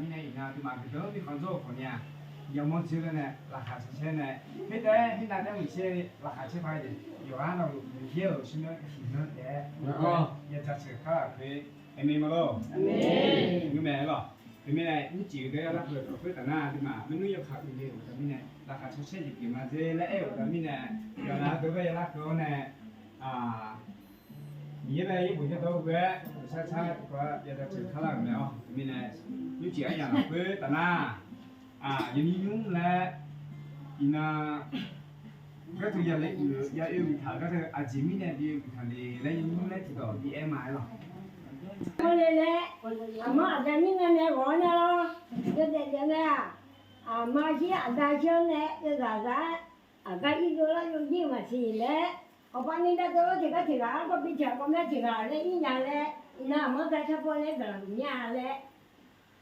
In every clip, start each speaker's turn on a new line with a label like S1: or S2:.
S1: มีในอีกงานที่มาคือเดิมมีคอนโซลคนเนี้ยยังมองชื่อเลยเนี่ยราคาเช่นเนี่ยไม่ได้ที่นั่นได้มีเช่ราคาเช่นไปดิอยู่ร้านเราอยู่เที่ยวชิ้นนั้นหินนั้นแย่แล้วก็ยังจะเชื่อข้าคือไอ้เมย์มาโลนี่แม่หรอเป็นไม่ได้นี่จิ๋วได้รับเปิดเพื่อแต่หน้าที่มาไม่รู้ยังขาดอยู่เลยแต่ไม่เนี่ยราคาเช่นจิ๋วมาเจและเอวแต่ไม่เนี่ยอย่างนั้นตัวก็ยังรักตัวเนี่ยมีอะไรญี่ปุ่นจะต้องแวะช้าๆก็ยังจะเชื่อข้าหลังแล้วไม่เนี่ยยุจิอย่างเพื่อแต่หน้ายังมียุ่งและอีน่าก็คือยาเล็กอยู่ยาเอวมีฐานก็คืออาจิมิเนี่ยดีมีฐานดีและยังมียุ่งและที่ต่อดีเอ็มไอหรอ
S2: 我来来，俺妈在你那来玩呢咯，就在这个啊，俺妈去俺家乡呢，就啥啥，俺家一个了有几万钱嘞，我把你那个这个钱啊，我比钱我们钱啊，嘞一年嘞，那么在这过来个年嘞，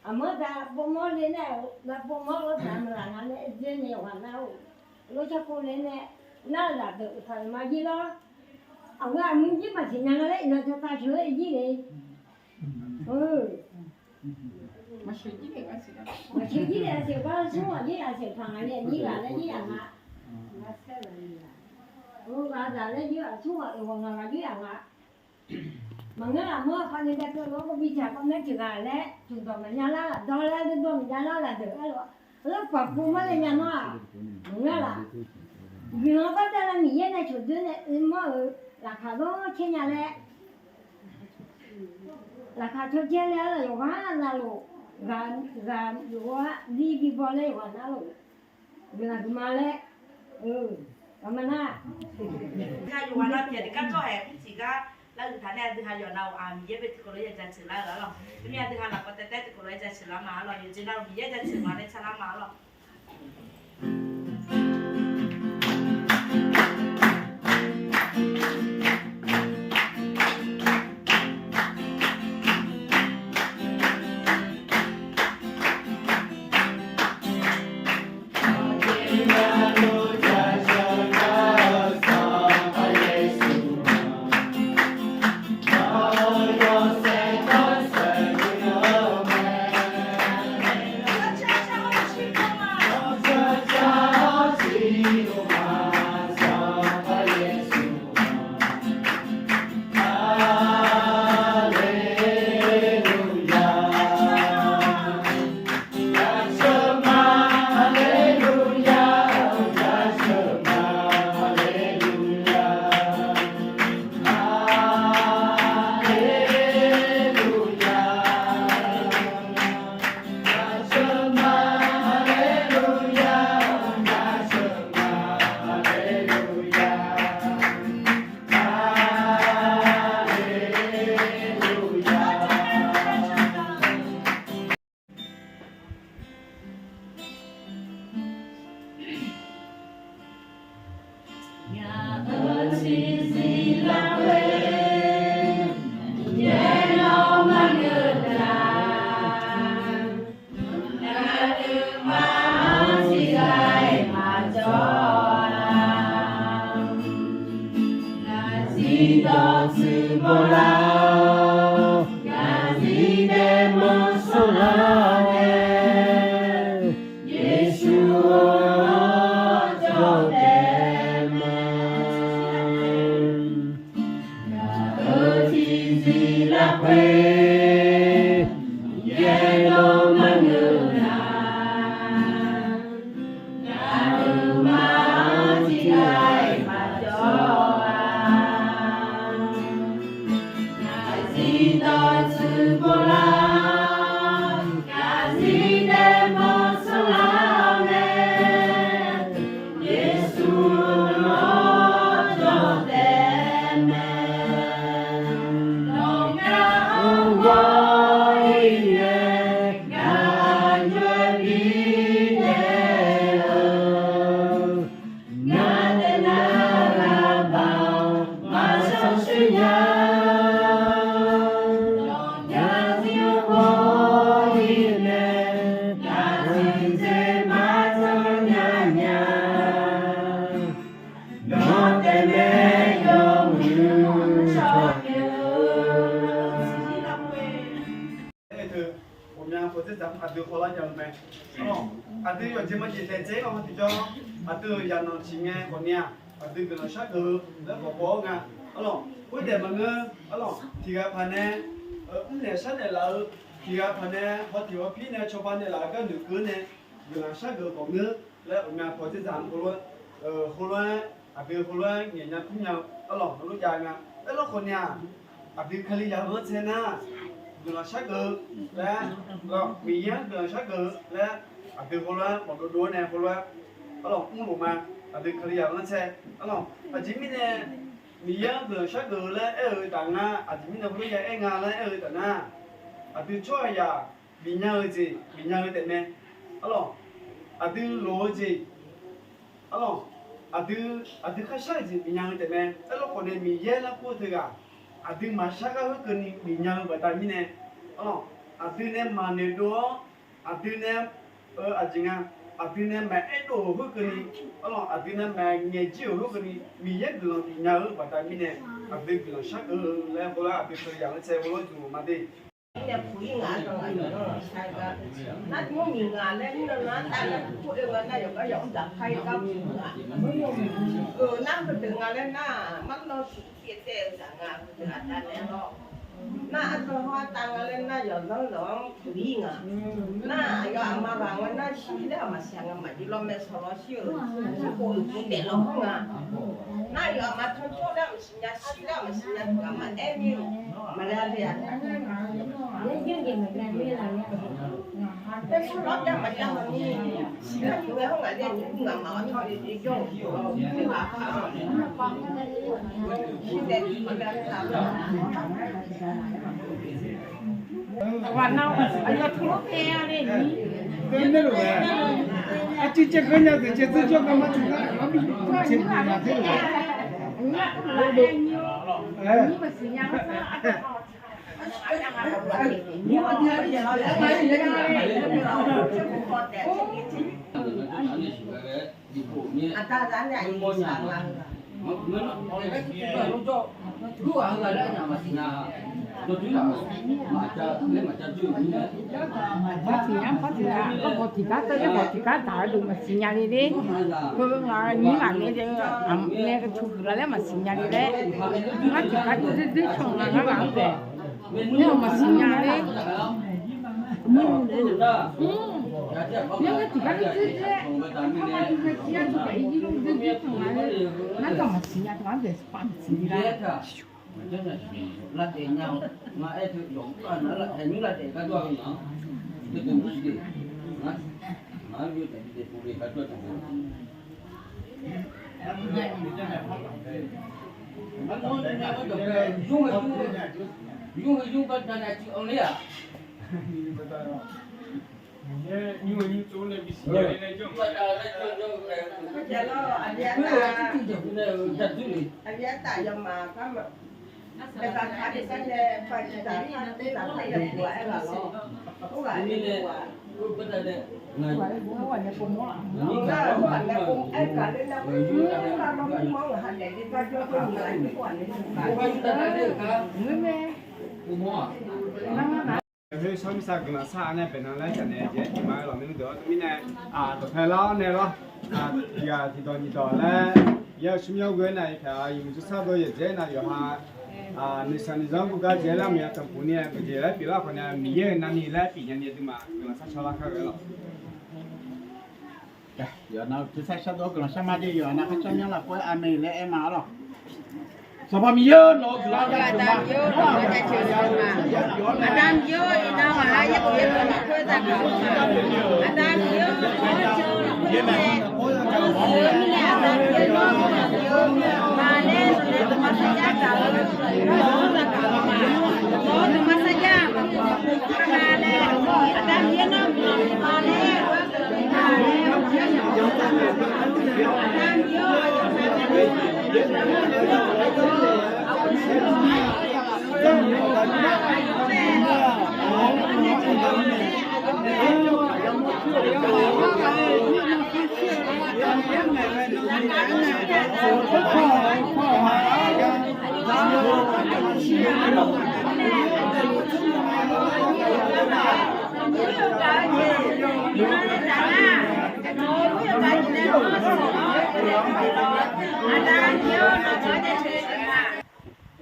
S2: 俺们在不毛的呢，那不毛我咱们那嘞，这年完了，我这过来呢，那那都他妈去了，俺们几万钱那个嘞，那就打车一嘞。
S3: มาช่วยยี่เด็กว่าสิครับ
S2: 我手机的是我送我这样是看看的，你看那这样啊，我讲咱那就送我我这样啊，门个那么反正在这我比前我们这个嘞，就到门家啦，到了就到门家啦了，这个了，那爸爸妈的家嘛，门个啦，原来把咱那米也那就真的，么那看到天家嘞。ราคาเท่าเจ้าแล้วอยู่ว่านั่นลูกการอยู่ว่าดีกี่บอลเลยว่านั่นลูกเวลาขึ้นมาแล้วทำมันน่ะ
S4: ถ้าอยู่ว่าเราเดี๋ยวก็จ่อแอบสิก็แล้วถึงท่านเนี่ยถึงท่านอยู่เรามีเยอะไปถึงคนเลยจะเฉลิมแล้วหรอทีนี้ถึงท่านเราก็แต่ถึงคนเลยจะเฉลิมมาหรออยู่จริงเรามีเยอะจะเฉลิมมาได้เฉลิมมาหรอ
S5: à từ khổ là nhận mẹ à từ giờ chỉ mà chỉ để chế không thì cho à từ giờ nó chỉ nghe còn nha à từ cái nó sát từ đó có bố nha alo cuối để mà ngơ alo thì cái phần này để sát này là thì cái phần này họ thì họ phi này cho phần này là cái nửa cứ này vừa sát từ còn ngơแล้วงานพอจะจำคนว่าคนว่าอาเป็นคนว่าเนี่ยนะพุ่งยาวตลอดรู้จักงานแล้วคนเนี่ยอาเป็นคลียาเวอร์เซน่าเดือดชักเกอร์และก็มีเยอะเดือดชักเกอร์และอาเป็นคนว่าบอกดูเนี่ยคนว่าตลอดมุ่งลงมาอาเป็นคลียาเวอร์เซตลอดอาจจะมีเนี่ยมีเยอะเดือดชักเกอร์และต่างงานอาจจะมีเนี่ยรู้จักงานและต่างงานอาเป็นช่วยยามีเยอะจีมีเยอะแต่เนี่ยตลอดอาดูโลจีอ๋ออาดูข้าศึกจีมีอย่างเดียวเนี่ยแต่เราคนเนี่ยมีเยอะแล้วพูดถึงอาดูมาชักก็คือมีอย่างแบบตามีเนี่ยอ๋ออาดูเนี่ยมาเนี่ยดูอาดูเนี่ยอาจริงอ่ะอาดูเนี่ยแม่เอ็ดดูคืออ๋ออาดูเนี่ยแม่เงี้ยจิ๋วคือมีเยอะดูมีอย่างแบบตามีเนี่ยอาดูเป็นชักแล้วพอละอาดูตัวอย่างเช่นว่าจูมาดิ
S6: เนี่ยผู้หญิงอ่ะต้องอายุน้อยใช่ก็นั่นมันมีงานแล้วนี่นะแต่ละผู้เองนั่นอย่างก็ยอมจับใครก็มีงานนั่งไปถึงงานแล้วน่ะมันเราสุดเสียใจจากงานไปถึงอาจารย์แล้วน่ะอันตัวว่าต่างกันแล้วน่ะอย่างน้องผู้หญิงอ่ะน่ะอย่างมาบางวันน่ะชีวิตเรามาเสียงมาที่เราไม่สละเชื่อที่คนที่เด็กเราห้องอ่ะน่ะอย่างมาทั้งชั่วแล้วมันสัญญาชีแล้วมันสัญญากับมันเอ็มยูมาแล้วเดียวแต่สุดแล้วมันยังมีสิ่งที่เราห้องอะไรที่งานมาทอดที่โยกที่ว่าเขาที่เด็กมันแบบ
S3: วันเราอายุทั่วแก่เลยนี่
S1: 跟那种的，啊，这个呢，这叫干嘛？这个我们这个呀，这个，哎，
S3: 你们是养啥？
S6: 你我听不见了，啊，当然了，你上了。
S3: có thì cá tới có thì cá thả được mà xí nhà đi đi cứ là như là nghe chứ nghe cái chú là lấy mà xí nhà đi đấy nó chỉ cá đi chồng là nó làm gì nhưng mà xí nhà đi nhưng cái chỉ cá đi không ai đi xí nhà tụi cái gì luôn đi chồng là nó còn mà xí nhà tụi nó để spam xí ra
S7: là để nhau mà ai thực dụng nó là hình là để các đôi nó để cùng cái gì nó như để phụ việc các đôi anh muốn để nhà có được dung con này chịu ông đấy à
S1: 因为你做那比新疆的那种。
S6: giờ nó anh nhớ tại giờ mà có mà cái con khai thì cái phải trả phải được của em là nó cũng lại đi của
S3: nó gọi là cùng món
S6: nó gọi là cùng em cả đến đâu là nó món là hành để đi ra cho tôi nhiều anh cũng quản lý
S1: คือชอบมิสักนะซาเนี่ยเป็นอะไรกันเนี่ยเจ๊ที่มาเราไม่รู้ตัวมีเนี่ยตัวแพล่าเนี่ยหรอที่ที่ต่อแล้วยังชุ่มยาวเกินไหนแค่ยังจะทราบว่าเจ๊น่ะอยู่ฮะนิสัยนิสัยกูก็เจ๊ละมีตั้งปุ่นเนี่ยเจ๊ละปีละคนเนี่ยมีเยอะนั่นนี่ละปีเนี่ยที่มาเราสักชอบละข้าวเลยหรอ
S8: เดี๋ยวเราจะใช้ชาดกเราใช้มาดีอยู่นะเขาใช้ยังหลักว่าอเมริกาเอ็มอาร์หรอสภาพมีเยอะเนาะเราจะทำเยอะเราจะเชื่อมาอาดามเยอะอีน้องอะไรยังเยอะเราเคยทำอาดามเยอะเราเชื่อเราเคยทำนี่แหละอาดามเยอะเนาะเยอะมาเล่นเล่นมาสัญญาจ่ายเราจะกลับมาเรามาสัญญามาเล่นอาดามเยอะเนาะมาเล่นอาดามเยอะ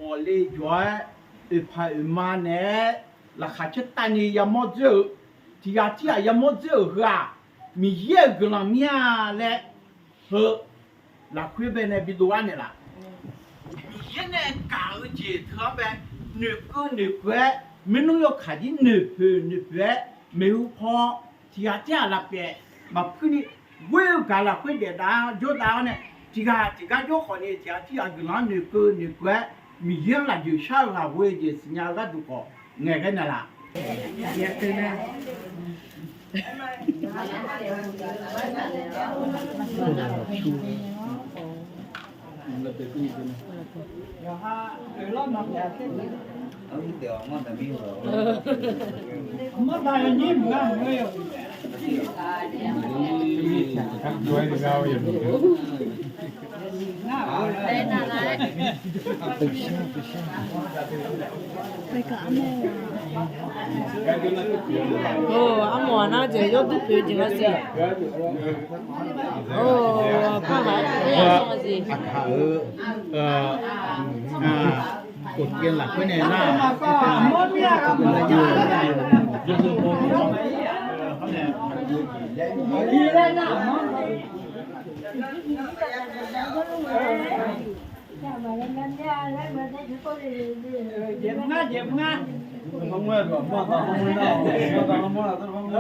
S8: 我哩觉一拍一马呢，那还去单你也没走，第二天也没走是啊，米也个那面来，和那块边那边多安的啦。现在搞几特别，女个女怪，没弄要看的女怪，没有跑，第二天那边，嘛不你，我有干了会的打，就打呢，这个就好呢，第二天个那女个女怪。米样啦就下个位置是伢个都搞，爱个那啦。也对呢。
S1: 没大人你不干没有。看多一点高也不行。
S9: 阿莫那这要都背进来是。看来这样说是。
S8: กดเกียนหลักไว้ในหน้า
S1: เจ็บง่าย
S5: không nghe được mà tao không nghe nào mà tao không nghe tao không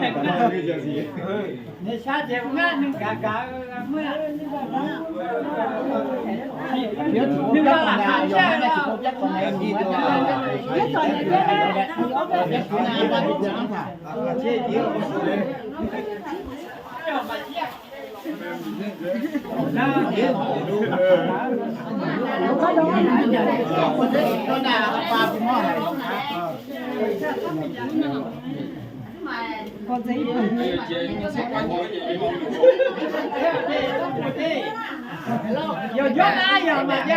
S5: nghe mà tao đi giờ gì
S1: เนี่ยชาเจ็บง่ายนึงกะเมื่อ
S8: เดี๋ยวถูกจับคนไหนยอมไม่ถูกจับคนไหนดีตัวเดี๋ยวตอนนี้ก็ได้เดี๋ยวคุณนายมาดูจังค่ะเชี่ยเยอะเลย
S1: น่าเจ็บ
S8: ก็ได้ปลาพี่หม้อ
S1: 有越南有嘛呀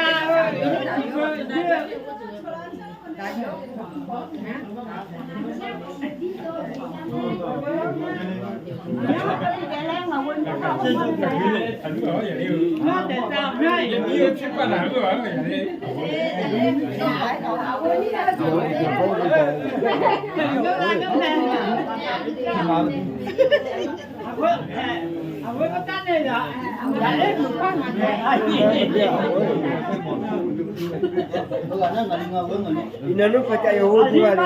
S1: ？Ina
S5: lu pakai yo dua ni.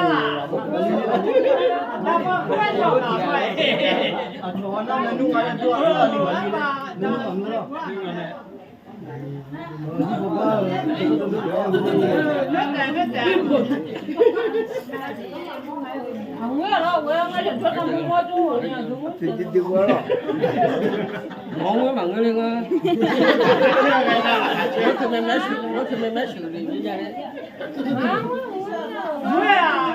S9: Mong với mọi người lên ơi. Nó thì mình mới xử lý như vậy đấy.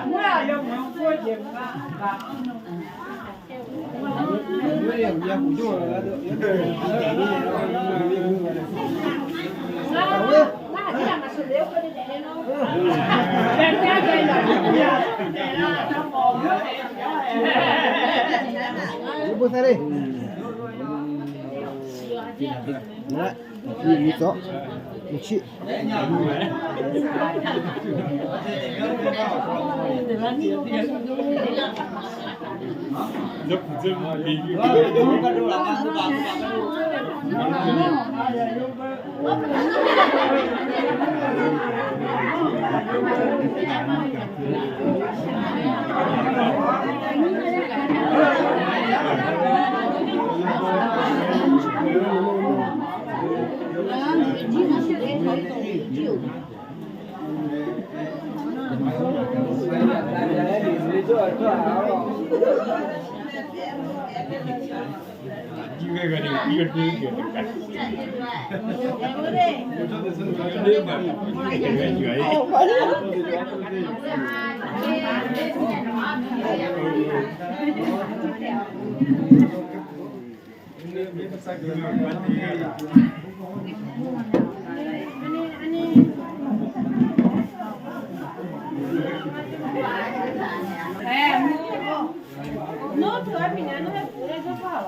S1: Mua dùng không có chuyện mà.
S5: Ibu sari. Nah, ini tu, uci.
S2: nó thừa mình nó phụ đây cho phở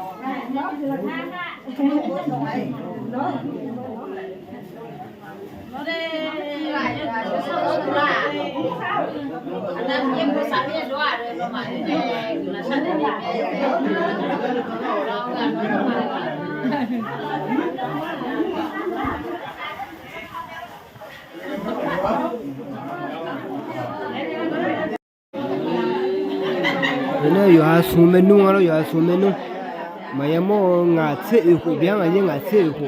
S2: nó thừa than ạ
S10: Ini ya sumenu ngalo ya sumenu. Maya mo ngatse iku biang aja ngatse iku.